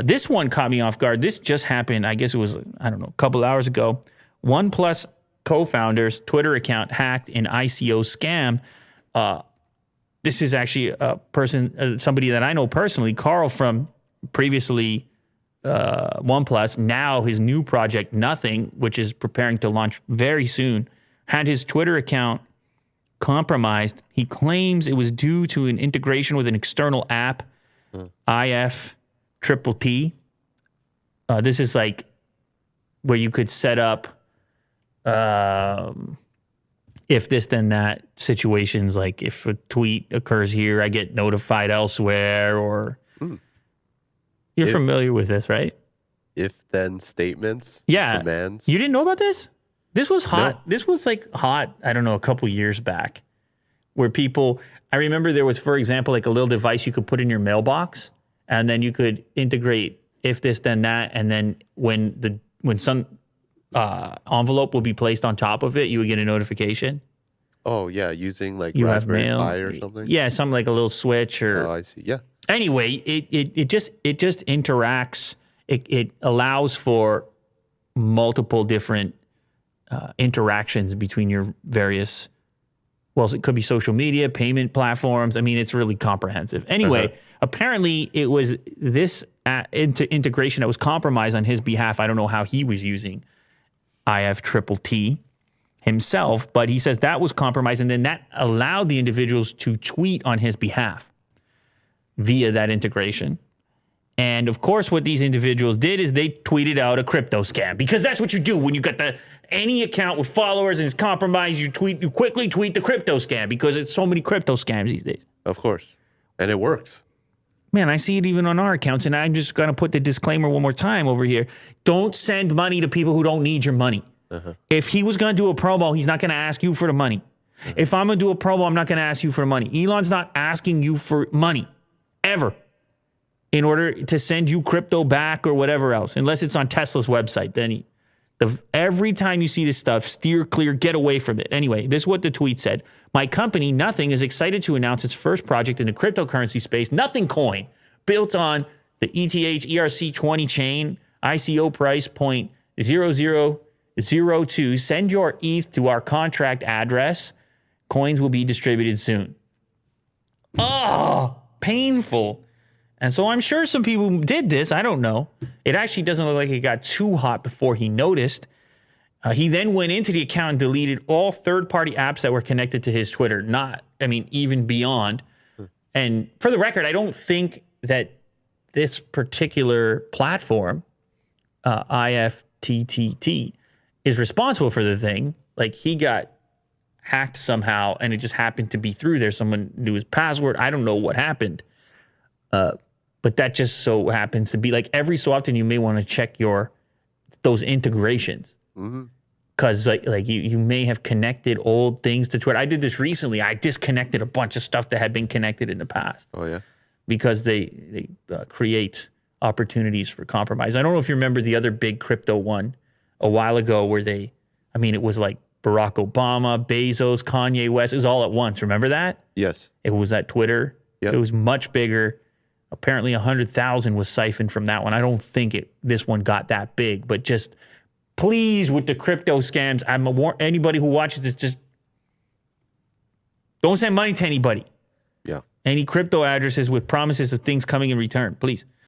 This one caught me off guard. This just happened, I guess it was, I don't know, a couple hours ago. OnePlus co-founder's Twitter account hacked in ICO scam. This is actually a person, somebody that I know personally, Carl from previously OnePlus, now his new project, Nothing, which is preparing to launch very soon, had his Twitter account compromised. He claims it was due to an integration with an external app, IFTTT. This is like where you could set up if this then that situations, like if a tweet occurs here, I get notified elsewhere, or you're familiar with this, right? If then statements, yeah, commands. You didn't know about this? This was hot. No. This was like hot, I don't know, a couple years back, where people, I remember there was, for example, like a little device you could put in your mailbox, and then you could integrate if this then that, and then when some envelope will be placed on top of it, you would get a notification. Oh yeah, using like You Raspberry have mail, Pi or something. Yeah, something like a little switch or. Oh, I see. Yeah. Anyway, it just interacts. It allows for multiple different interactions between your various. Well, it could be social media, payment platforms. I mean, it's really comprehensive. Anyway, apparently it was this integration that was compromised on his behalf. I don't know how he was using IFTTT himself, but he says that was compromised, and then that allowed the individuals to tweet on his behalf via that integration. And of course, what these individuals did is they tweeted out a crypto scam, because that's what you do when you got any account with followers and it's compromised. You quickly tweet the crypto scam, because it's so many crypto scams these days. Of course, and it works. Man, I see it even on our accounts, and I'm just going to put the disclaimer one more time over here. Don't send money to people who don't need your money. If he was going to do a promo, he's not going to ask you for the money. If I'm going to do a promo, I'm not going to ask you for the money. Elon's not asking you for money, ever, in order to send you crypto back or whatever else, unless it's on Tesla's website. Then every time you see this stuff, steer clear, get away from it. Anyway, this is what the tweet said. My company, Nothing, is excited to announce its first project in the cryptocurrency space, Nothing Coin, built on the ETH ERC20 chain, ICO price point 0002. Send your ETH to our contract address. Coins will be distributed soon. Oh, painful. And so I'm sure some people did this. I don't know. It actually doesn't look like it got too hot before he noticed. He then went into the account and deleted all third-party apps that were connected to his Twitter. Even beyond. And for the record, I don't think that this particular platform, IFTTT, is responsible for the thing. Like, he got hacked somehow, and it just happened to be through there. Someone knew his password. I don't know what happened. But that just so happens to be, like, every so often you may want to check those integrations. Because like you may have connected old things to Twitter. I did this recently. I disconnected a bunch of stuff that had been connected in the past. Oh yeah, because they create opportunities for compromise. I don't know if you remember the other big crypto one a while ago, where it was like Barack Obama, Bezos, Kanye West. It was all at once. Remember that? Yes. It was at Twitter. Yep. It was much bigger. Apparently 100,000 was siphoned from that one. I don't think this one got that big, but just please, with the crypto scams, anybody who watches this, just don't send money to anybody. Yeah. Any crypto addresses with promises of things coming in return, please.